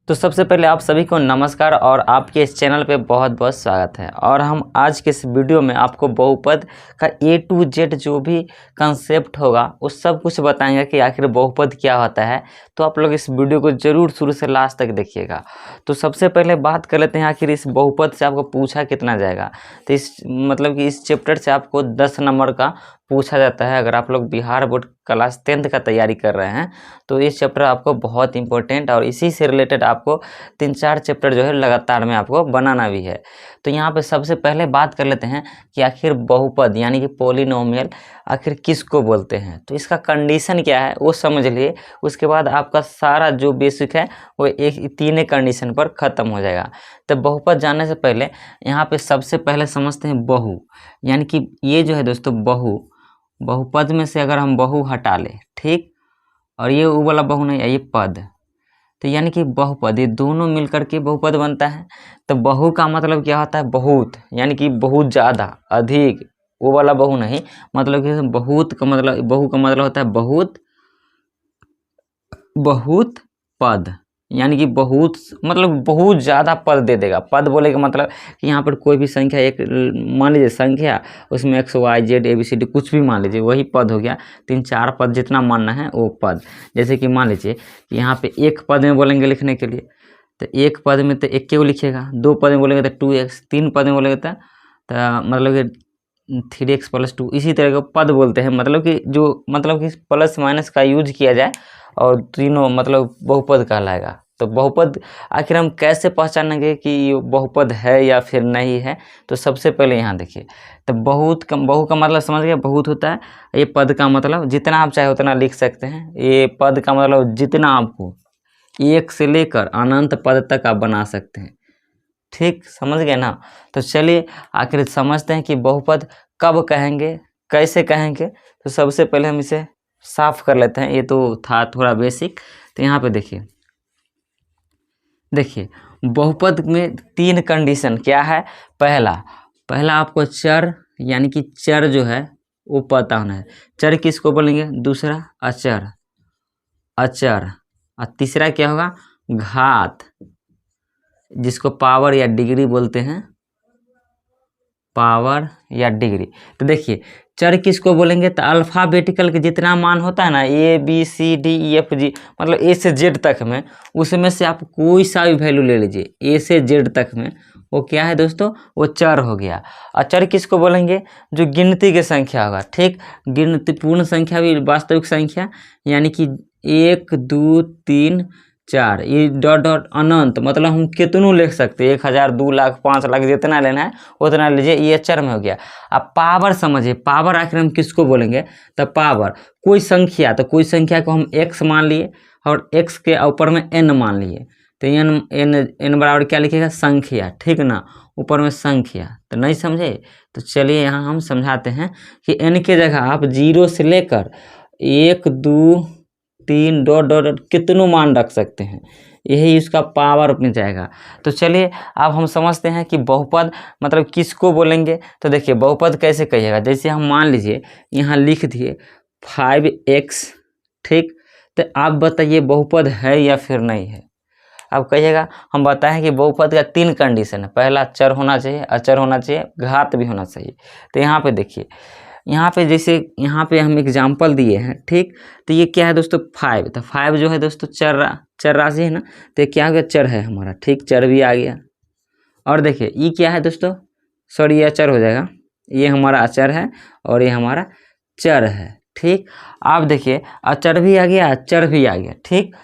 तो सबसे पहले आप सभी को नमस्कार और आपके इस चैनल पे बहुत बहुत स्वागत है। और हम आज के इस वीडियो में आपको बहुपद का A to Z जो भी कंसेप्ट होगा वो सब कुछ बताएंगे कि आखिर बहुपद क्या होता है। तो आप लोग इस वीडियो को ज़रूर शुरू से लास्ट तक देखिएगा। तो सबसे पहले बात कर लेते हैं आखिर इस बहुपद से आपको पूछा कितना जाएगा। तो इस मतलब कि इस चैप्टर से आपको 10 नंबर का पूछा जाता है। अगर आप लोग बिहार बोर्ड क्लास 10th का तैयारी कर रहे हैं तो इस चैप्टर आपको बहुत इंपॉर्टेंट और इसी से रिलेटेड आपको 3-4 चैप्टर जो है लगातार में आपको बनाना भी है। तो यहाँ पे सबसे पहले बात कर लेते हैं कि आखिर बहुपद यानी कि पॉलिनोमियल आखिर किसको बोलते हैं। तो इसका कंडीशन क्या है वो समझ लिए, उसके बाद आपका सारा जो बेसिक है वो एक 3 कंडीशन पर ख़त्म हो जाएगा। तो बहुपद जानने से पहले यहाँ पे सबसे पहले समझते हैं बहु, यानी कि ये जो है दोस्तों बहुपद में से अगर हम बहु हटा लें, ठीक, और ये वो वाला बहु नहीं है, ये पद, तो यानी कि बहुपद, ये दोनों मिलकर के बहुपद बनता है। तो बहु का मतलब क्या होता है? बहुत, यानी कि बहुत ज़्यादा, अधिक, वो वाला बहु नहीं, मतलब कि बहुत का मतलब, बहु का मतलब होता है बहुत पद, यानी कि बहुत मतलब बहुत ज़्यादा पद दे देगा। पद बोले का मतलब कि यहाँ पर कोई भी संख्या, एक मान लीजिए संख्या, उसमें x y z a b c d कुछ भी मान लीजिए, वही पद हो गया। 3-4 पद जितना मानना है वो पद। जैसे कि मान लीजिए कि यहाँ पे एक पद में बोलेंगे लिखने के लिए, तो एक पद में तो एक को लिखिएगा, 2 पद में बोलेंगे तो 2x, 3 पद में बोलेंगे तो मतलब कि 3x + 2, इसी तरह का पद बोलते हैं। मतलब कि प्लस माइनस का यूज किया जाए और तीनों मतलब बहुपद कहलाएगा। तो बहुपद आखिर हम कैसे पहचानेंगे कि ये बहुपद है या फिर नहीं है? तो सबसे पहले यहाँ देखिए, तो बहु का मतलब समझ गए, बहुत होता है। ये पद का मतलब जितना आप चाहे उतना लिख सकते हैं। ये पद का मतलब जितना आपको, एक से लेकर अनंत पद तक आप बना सकते हैं, ठीक, समझ गए ना। तो चलिए आखिर समझते हैं कि बहुपद कब कहेंगे, कैसे कहेंगे। तो सबसे पहले हम इसे साफ कर लेते हैं, ये तो था थोड़ा बेसिक। तो यहाँ पे देखिए बहुपद में 3 कंडीशन क्या है। पहला आपको चर, यानी कि चर जो है वो पता होना है। चर किसको बोलेंगे? दूसरा अचर, और तीसरा क्या होगा? घात, जिसको पावर या डिग्री बोलते हैं, पावर या डिग्री। तो देखिए चर किसको बोलेंगे? तो अल्फ़ाबेटिकल के जितना मान होता है ना, ABCDEFG, मतलब A से Z तक में, उसमें से आप कोई सा भी वैल्यू ले लीजिए, A से Z तक में, वो क्या है दोस्तों? वो चर हो गया। और चर किसको बोलेंगे? जो गिनती की संख्या होगा, ठीक, गिनती पूर्ण संख्या भी वास्तविक संख्या, यानी कि 1 2 3 4, ये डॉट अनंत, मतलब हम कितनों लिख सकते हैं, 1000 2 लाख 5 लाख, जितना लेना है उतना लीजिए, ये चर में हो गया। अब पावर समझिए, पावर आखिर हम किसको बोलेंगे? तो पावर कोई संख्या, तो कोई संख्या को हम x मान लिए और x के ऊपर में n मान लिए, तो n बराबर क्या लिखेगा? संख्या, ठीक ना, ऊपर में संख्या। तो नहीं समझे? तो चलिए यहाँ हम समझाते हैं कि n के जगह आप 0 से लेकर 1 2 3 डॉट कितनों मान रख सकते हैं, यही इसका पावर में जाएगा। तो चलिए अब हम समझते हैं कि बहुपद मतलब किसको बोलेंगे। तो देखिए बहुपद कैसे कहिएगा, जैसे हम मान लीजिए यहाँ लिख दिए 5x, ठीक, तो आप बताइए बहुपद है या फिर नहीं है? अब कहिएगा, हम बताएं कि बहुपद का 3 कंडीशन है। पहला चर होना चाहिए, अचर होना चाहिए, घात भी होना चाहिए। तो यहाँ पे देखिए, यहाँ पे जैसे यहाँ पे हम एग्जाम्पल दिए हैं, ठीक, तो ये क्या है दोस्तों? 5, तो 5 जो है दोस्तों चर राशि है ना, तो ये क्या हो गया? चर है हमारा, ठीक, चर भी आ गया। और देखिए ये क्या है दोस्तों? सॉरी, ये अचर हो जाएगा, ये हमारा अचर है और ये हमारा चर है, ठीक। आप देखिए अचर भी आ गया, चर भी आ गया, ठीक।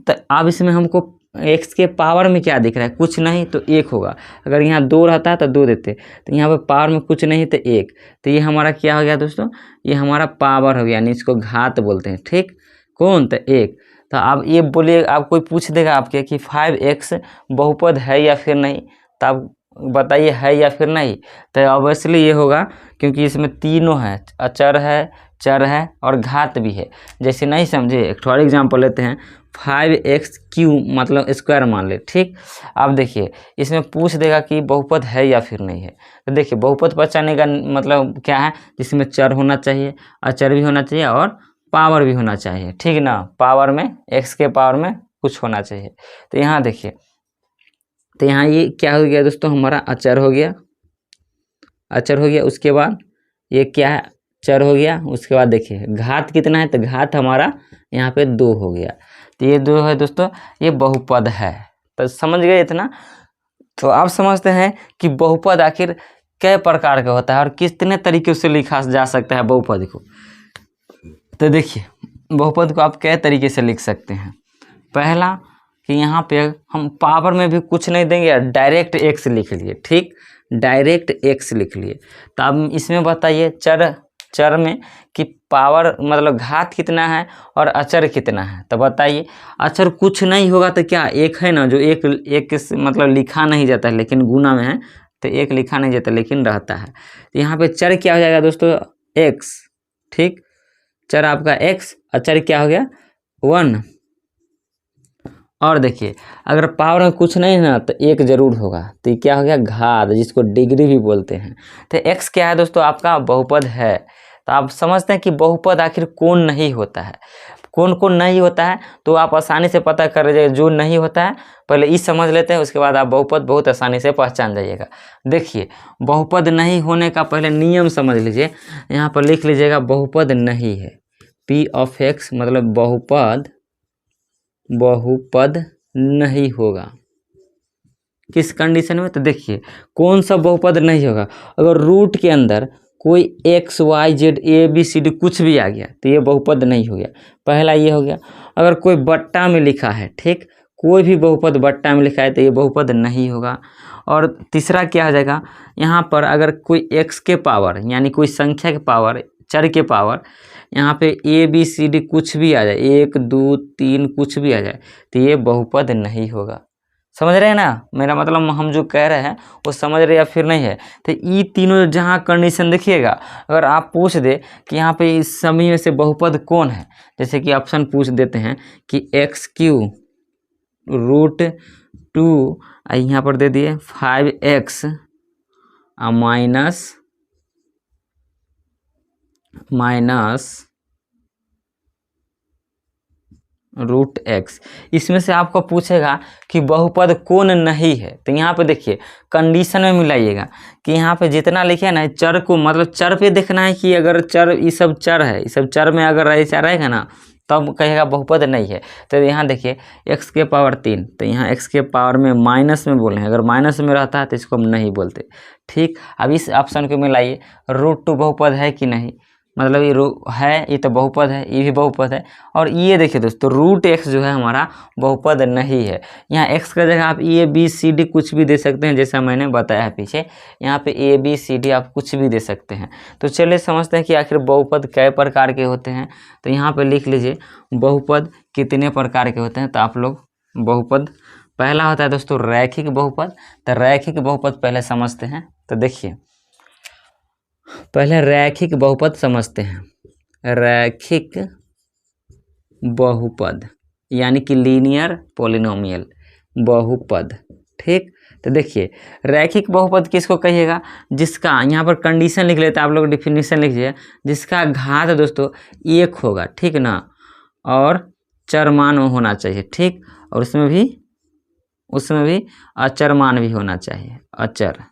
तो अब इसमें हमको x के पावर में क्या दिख रहा है? कुछ नहीं, तो 1 होगा। अगर यहाँ 2 रहता है तो 2 देते, तो यहाँ पे पावर में कुछ नहीं तो 1, तो ये हमारा क्या हो गया दोस्तों? ये हमारा पावर हो गया, यानी इसको घात बोलते हैं, ठीक। कौन? तो 1। तो आप ये बोलिए, आप कोई पूछ देगा आपके कि 5x बहुपद है या फिर नहीं, तो आप बताइए है या फिर नहीं। तो ऑब्वियसली ये होगा, क्योंकि इसमें तीनों है, अचर है, चर है और घात भी है। जैसे नहीं समझे, एक और एग्जाम्पल लेते हैं, 5x³ मतलब स्क्वायर मान ले, ठीक। अब देखिए इसमें पूछ देगा कि बहुपद है या फिर नहीं है। तो देखिए बहुपद पहचानने का मतलब क्या है? जिसमें चर होना चाहिए, अचर भी होना चाहिए और पावर भी होना चाहिए, ठीक ना। पावर में x के पावर में कुछ होना चाहिए। तो यहाँ देखिए, तो यहाँ ये क्या हो गया दोस्तों, हमारा अचर हो गया, अचर हो गया। उसके बाद ये क्या है, चर हो गया। उसके बाद देखिए घात कितना है, तो घात हमारा यहाँ पे 2 हो गया। तो ये 2 है दोस्तों, ये बहुपद है। तो समझ गए इतना। तो आप समझते हैं कि बहुपद आखिर कई प्रकार का होता है और कितने तरीके से लिखा जा सकता है बहुपद को। तो देखिए बहुपद को आप कई तरीके से लिख सकते हैं। पहला कि यहाँ पे हम पावर में भी कुछ नहीं देंगे, डायरेक्ट एक्स लिख लिए, ठीक, डायरेक्ट एक्स लिख लिए। तो अब इसमें बताइए चर में कि पावर मतलब घात कितना है और अचर कितना है। तो बताइए अचर कुछ नहीं होगा तो क्या एक है ना, जो एक मतलब लिखा नहीं जाता है लेकिन गुना में है, तो एक लिखा नहीं जाता लेकिन रहता है। तो यहाँ पे चर क्या हो जाएगा दोस्तों, एक्स, ठीक, चर आपका एक्स, अचर क्या हो गया 1। और देखिए अगर पावर में कुछ नहीं ना तो एक जरूर होगा, तो ये क्या हो गया घात, जिसको डिग्री भी बोलते हैं। तो एक्स क्या है दोस्तों, आपका बहुपद है। तो आप समझते हैं कि बहुपद आखिर कौन नहीं होता है, कौन कौन नहीं होता है। तो आप आसानी से पता कर लीजिएगा जो नहीं होता है, पहले ई समझ लेते हैं, उसके बाद आप बहुपद बहुत आसानी से पहचान जाइएगा। देखिए बहुपद नहीं होने का पहले नियम समझ लीजिए, यहाँ पर लिख लीजिएगा बहुपद नहीं है, पी ऑफ एक्स मतलब बहुपद नहीं होगा। किस कंडीशन में, तो देखिए कौन सा बहुपद नहीं होगा, अगर रूट के अंदर कोई X Y Z A B C D कुछ भी आ गया तो ये बहुपद नहीं हो गया। पहला ये हो गया। अगर कोई बट्टा में लिखा है, ठीक, कोई भी बहुपद बट्टा में लिखा है तो ये बहुपद नहीं होगा। और तीसरा क्या हो जाएगा, यहाँ पर अगर कोई एक्स के पावर यानी कोई संख्या के पावर, चर के पावर, यहाँ पे ए बी सी डी कुछ भी आ जाए, 1 2 3 कुछ भी आ जाए तो ये बहुपद नहीं होगा। समझ रहे हैं ना, मेरा मतलब हम जो कह रहे हैं वो समझ रहे या फिर नहीं है। तो ये तीनों जहाँ कंडीशन देखिएगा, अगर आप पूछ दे कि यहाँ पे इस सभी में से बहुपद कौन है, जैसे कि ऑप्शन पूछ देते हैं कि x³ √2, यहाँ पर दे दिए 5x माइनस √x, इसमें से आपको पूछेगा कि बहुपद कौन नहीं है। तो यहाँ पे देखिए कंडीशन में मिलाइएगा कि यहाँ पे जितना लिखे है ना चर को, मतलब चर पे देखना है कि अगर चर ये सब चर है, ये सब चर में अगर ऐसा रहेगा ना तब कहेगा बहुपद नहीं है। तो यहाँ देखिए x के पावर 3, तो यहाँ x के पावर में माइनस में बोले हैं, अगर माइनस में रहता है तो इसको हम नहीं बोलते, ठीक। अब इस ऑप्शन को मिलाइए, √2 बहुपद है कि नहीं, मतलब ये है, ये तो बहुपद है, ये भी बहुपद है। और ये देखिए दोस्तों √x जो है हमारा बहुपद नहीं है। यहाँ x का जगह आप ए बी सी डी कुछ भी दे सकते हैं, जैसा मैंने बताया है पीछे, यहाँ पे ए बी सी डी आप कुछ भी दे सकते हैं। तो चलिए समझते हैं कि आखिर बहुपद कै प्रकार के होते हैं। तो यहाँ पे लिख लीजिए बहुपद कितने प्रकार के होते हैं। तो आप लोग बहुपद पहला होता है दोस्तों रैखिक बहुपद। तो रैखिक बहुपद पहले समझते हैं। तो देखिए पहले रैखिक बहुपद समझते हैं। रैखिक बहुपद यानी कि लीनियर पॉलिनोमियल बहुपद, ठीक। तो देखिए रैखिक बहुपद किसको कहिएगा, जिसका यहाँ पर कंडीशन लिख लेते हैं आप लोग, डिफिनीशन लिख लीजिए, जिसका घात दोस्तों 1 होगा, ठीक ना, और चर मान होना चाहिए, ठीक, और उसमें भी अचर मान भी होना चाहिए। अचर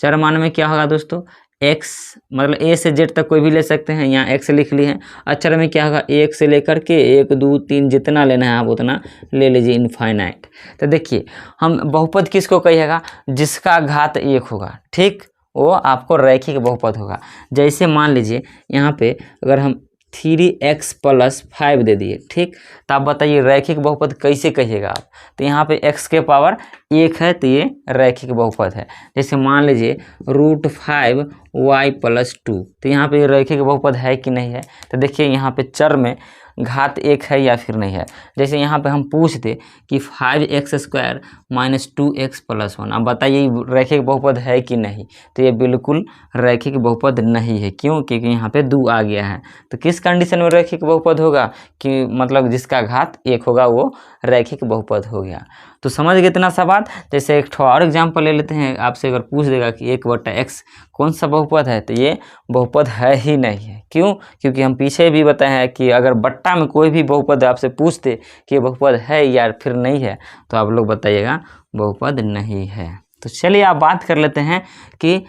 चर मान में क्या होगा दोस्तों, x मतलब a से z तक कोई भी ले सकते हैं, यहाँ x लिख लिए हैं। अचर में क्या होगा, 1 से लेकर के 1 2 3 जितना लेना है आप उतना ले लीजिए, इनफाइनाइट। तो देखिए हम बहुपद किसको कहिएगा, जिसका घात 1 होगा, ठीक, वो आपको रैखिक बहुपद होगा। जैसे मान लीजिए यहाँ पे अगर हम 3x + 5 दे दिए, ठीक, तो आप बताइए रैखिक बहुपद कैसे कहिएगा आप। तो यहाँ पे x के पावर 1 है तो ये रैखिक बहुपद है। जैसे मान लीजिए √5y + 2, तो यहाँ पे रैखिक बहुपद है कि नहीं है। तो देखिए यहाँ पे चर में घात 1 है या फिर नहीं है। जैसे यहाँ पे हम पूछ दे कि 5x² - 2x + 1, अब बताइए रैखिक बहुपद है कि नहीं। तो ये बिल्कुल रैखिक बहुपद नहीं है। क्यों, क्योंकि यहाँ पे 2 आ गया है। तो किस कंडीशन में रैखिक बहुपद होगा, कि मतलब जिसका घात 1 होगा वो रैखिक बहुपद हो गया। तो समझ गए इतना सा बात। जैसे एक और एग्जाम्पल ले लेते हैं, आपसे अगर पूछ देगा कि 1/x कौन सा बहुपद है, तो ये बहुपद है ही नहीं है। क्यों? क्योंकि हम पीछे भी बताए हैं कि अगर बट्टा में कोई भी बहुपद आपसे पूछते कि ये बहुपद है या फिर नहीं है, तो आप लोग बताइएगा बहुपद नहीं है। तो चलिए आप बात कर लेते हैं कि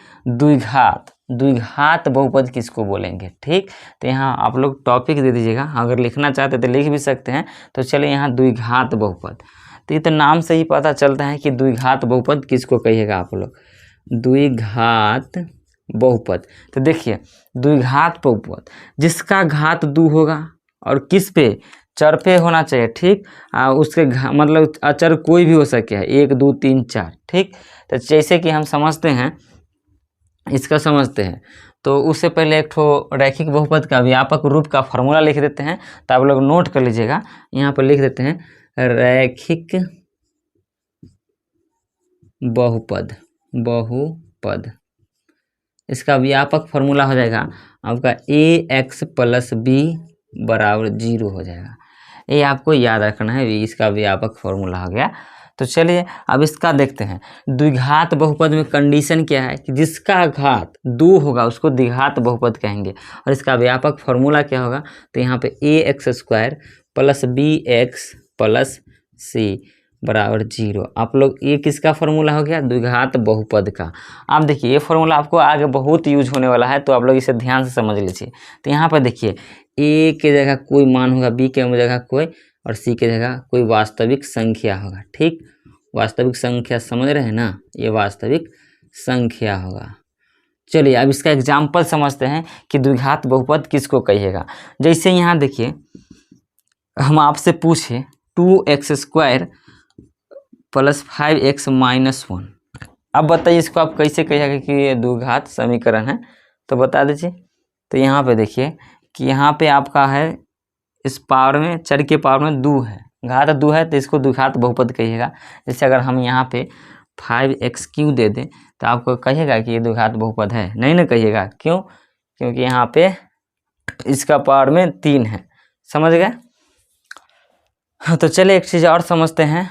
द्विघात बहुपद किसको बोलेंगे। ठीक, तो यहाँ आप लोग टॉपिक दे दीजिएगा, अगर लिखना चाहते तो लिख भी सकते हैं। तो चलिए यहाँ द्विघात बहुपद, तो ये तो नाम से ही पता चलता है कि द्विघात बहुपद किसको कहिएगा आप लोग, द्विघात बहुपद। तो देखिए द्विघात बहुपद जिसका घात 2 होगा और किस पे, चर पे होना चाहिए। ठीक, उसके मतलब अचर कोई भी हो सके है, 1 2 3 4। ठीक, तो जैसे कि हम समझते हैं, इसका समझते हैं, तो उससे पहले एक ठो रैखिक बहुपद का व्यापक रूप का फॉर्मूला लिख देते हैं। तो आप लोग नोट कर लीजिएगा, यहाँ पर लिख देते हैं रैखिक बहुपद इसका व्यापक फॉर्मूला हो जाएगा आपका ax + b = 0 हो जाएगा। ये आपको याद रखना है, इसका व्यापक फॉर्मूला हो गया। तो चलिए अब इसका देखते हैं। द्विघात बहुपद में कंडीशन क्या है कि जिसका घात 2 होगा उसको द्विघात बहुपद कहेंगे। और इसका व्यापक फॉर्मूला क्या होगा, तो यहाँ पे ax² + bx + c = 0। आप लोग ये किसका फॉर्मूला हो गया, द्विघात बहुपद का। आप देखिए ये फॉर्मूला आपको आगे बहुत यूज होने वाला है, तो आप लोग इसे ध्यान से समझ लीजिए। तो यहाँ पर देखिए a के जगह कोई मान होगा, b के जगह कोई, और c के जगह कोई वास्तविक संख्या होगा। ठीक, वास्तविक संख्या समझ रहे हैं ना, ये वास्तविक संख्या होगा। चलिए अब इसका एग्जाम्पल समझते हैं कि द्विघात बहुपद किसको कहिएगा। जैसे यहाँ देखिए हम आपसे पूछे 2x² + 5x - 1। अब बताइए इसको आप कैसे कहिएगा कि ये द्विघात समीकरण है, तो बता दीजिए। तो यहाँ पे देखिए कि यहाँ पे आपका है, इस पावर में, चर के पावर में 2 है, घात 2 है, तो इसको द्विघात बहुपद कहिएगा। जैसे अगर हम यहाँ पे 5x³ दे दें तो आपको कहिएगा कि ये द्विघात बहुपद है, नहीं ना कहिएगा। क्यों? क्योंकि यहाँ पे इसका पावर में 3 है। समझ गए? तो चलिए एक चीज़ और समझते हैं,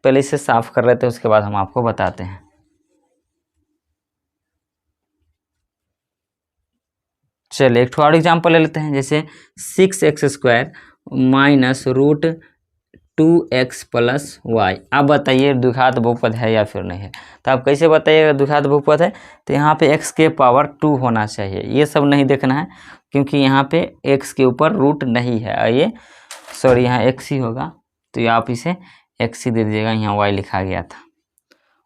पहले इसे साफ कर लेते हैं, उसके बाद हम आपको बताते हैं। चलिए एक और एग्जाम्पल ले लेते हैं। जैसे 6x² - √2x + y। आप बताइए द्विघात बहुपद है या फिर नहीं है। तो आप कैसे बताइएगा द्विघात बहुपद है, तो यहाँ पे x के पावर 2 होना चाहिए, ये सब नहीं देखना है, क्योंकि यहाँ पे x के ऊपर रूट नहीं है, ये सॉरी यहाँ x ही होगा, तो आप इसे x ही दे दीजिएगा, यहाँ y लिखा गया था,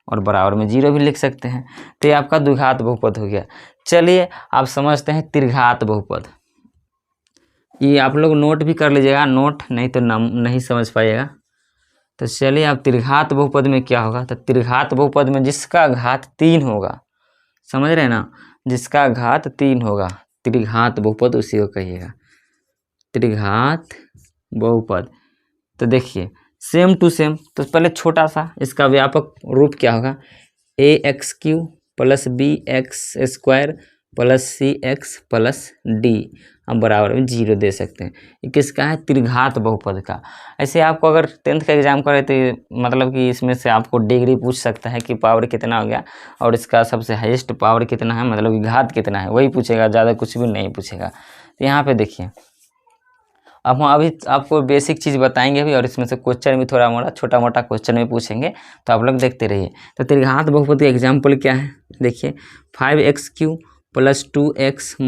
और बराबर में 0 भी लिख सकते हैं। तो ये आपका द्विघात बहुपद हो गया। चलिए आप समझते हैं त्रिघात बहुपद। ये आप लोग नोट भी कर लीजिएगा, नोट नहीं तो नहीं समझ पाइएगा। तो चलिए आप त्रिघात बहुपद में क्या होगा, तो त्रिघात बहुपद में जिसका घात 3 होगा, समझ रहे हैं ना, जिसका घात 3 होगा, त्रिघात बहुपद उसी को कहिएगा त्रिघात बहुपद। तो देखिए सेम टू सेम, तो पहले छोटा सा इसका व्यापक रूप क्या होगा, ax³ + bx² + cx + d, हम बराबर में 0 दे सकते हैं। ये किसका है, त्रिघात बहुपद का। ऐसे आपको अगर 10th का एग्जाम करे तो मतलब कि इसमें से आपको डिग्री पूछ सकता है कि पावर कितना हो गया, और इसका सबसे हाईएस्ट पावर कितना है, मतलब कि घात कितना है, वही पूछेगा, ज़्यादा कुछ भी नहीं पूछेगा। तो यहाँ पे देखिए अब हम अभी आपको बेसिक चीज़ बताएंगे भी, और इसमें से क्वेश्चन भी थोड़ा मोड़ा छोटा मोटा क्वेश्चन भी पूछेंगे, तो आप लोग देखते रहिए। तो त्रिघात बहुपद का एग्जाम्पल क्या है, देखिए 5x³ + 2x -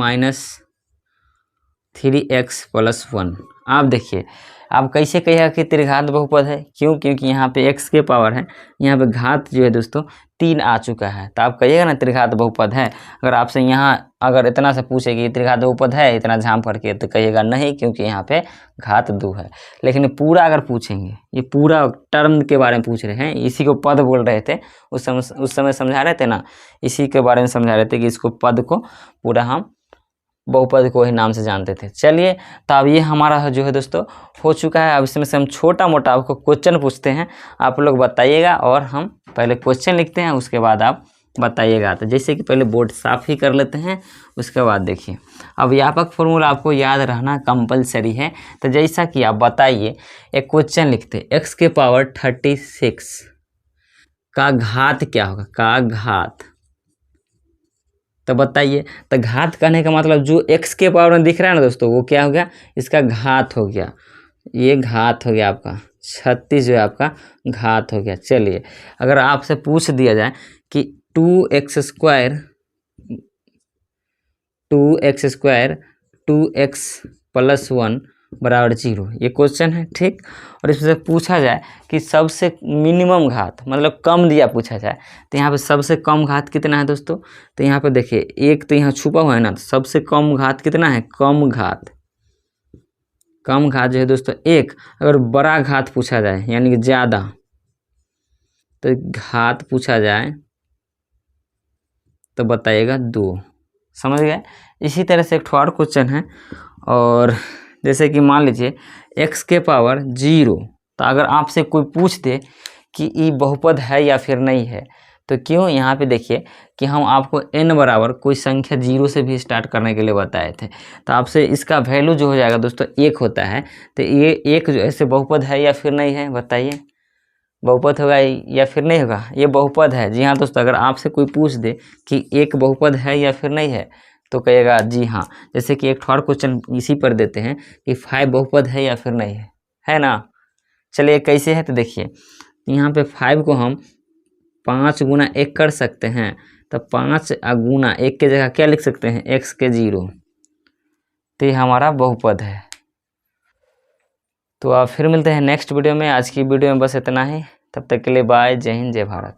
3x + 1। आप देखिए आप कैसे कहिएगा कि त्रिघात बहुपद है, क्यों? क्योंकि यहाँ पे x के पावर है, यहाँ पे घात जो है दोस्तों 3 आ चुका है, तो आप कहिएगा ना त्रिघात बहुपद है। अगर आपसे यहाँ अगर इतना सा पूछेगी त्रिघात बहुपद है इतना झाम करके, तो कहिएगा नहीं, क्योंकि यहाँ पे घात 2 है। लेकिन पूरा अगर पूछेंगे, ये पूरा टर्म के बारे में पूछ रहे हैं, इसी को पद बोल रहे थे, उस समय समझा रहे थे ना, इसी के बारे में समझा रहे थे कि इसको पद को पूरा हम बहुपद को ही नाम से जानते थे। चलिए तो अब ये हमारा जो है दोस्तों हो चुका है। अब इसमें से हम छोटा मोटा आपको क्वेश्चन पूछते हैं, आप लोग बताइएगा, और हम पहले क्वेश्चन लिखते हैं, उसके बाद आप बताइएगा। तो जैसे कि पहले बोर्ड साफ ही कर लेते हैं, उसके बाद देखिए अब व्यापक फॉर्मूला आपको याद रहना कंपलसरी है। तो जैसा कि आप बताइए, एक क्वेश्चन लिखते x के पावर 36 का घात क्या होगा, का घात। तो बताइए, तो घात कहने का मतलब जो x के पावर में दिख रहा है ना दोस्तों, वो क्या हो गया, इसका घात हो गया। ये घात हो गया आपका 36 जो है आपका घात हो गया। चलिए अगर आपसे पूछ दिया जाए कि 2x स्क्वायर 2x प्लस 1 बराबर 0, ये क्वेश्चन है, ठीक। और इसमें से पूछा जाए कि सबसे मिनिमम घात मतलब कम दिया पूछा जाए, तो यहाँ पे सबसे कम घात कितना है दोस्तों। तो यहाँ पे देखिए एक तो यहाँ छुपा हुआ है ना, तो सबसे कम घात कितना है, कम घात जो है दोस्तों एक। अगर बड़ा घात पूछा जाए यानी कि ज़्यादा, तो घात पूछा जाए तो बताइएगा 2, समझ गए। इसी तरह से एक और क्वेश्चन है, और जैसे कि मान लीजिए x के पावर 0, तो अगर आपसे कोई पूछ दे कि ये बहुपद है या फिर नहीं है, तो क्यों, यहाँ पे देखिए कि हम आपको n बराबर कोई संख्या 0 से भी स्टार्ट करने के लिए बताए थे। तो आपसे इसका वैल्यू जो हो जाएगा दोस्तों 1 होता है। तो ये एक जो ऐसे बहुपद है या फिर नहीं है, बताइए, बहुपद होगा या फिर नहीं होगा, ये बहुपद है। जी हाँ दोस्तों, अगर आपसे कोई पूछ दे कि एक बहुपद है या फिर नहीं है, तो कहेगा जी हाँ। जैसे कि एक और क्वेश्चन इसी पर देते हैं कि 5 बहुपद है या फिर नहीं है ना। चलिए कैसे है, तो देखिए यहाँ पे 5 को हम 5 गुना 1 कर सकते हैं, तो 5 गुना 1 के जगह क्या लिख सकते हैं, x के 0, तो ये हमारा बहुपद है। तो आप फिर मिलते हैं नेक्स्ट वीडियो में। आज की वीडियो में बस इतना ही, तब तक के लिए बाय, जय हिंद, जय भारत।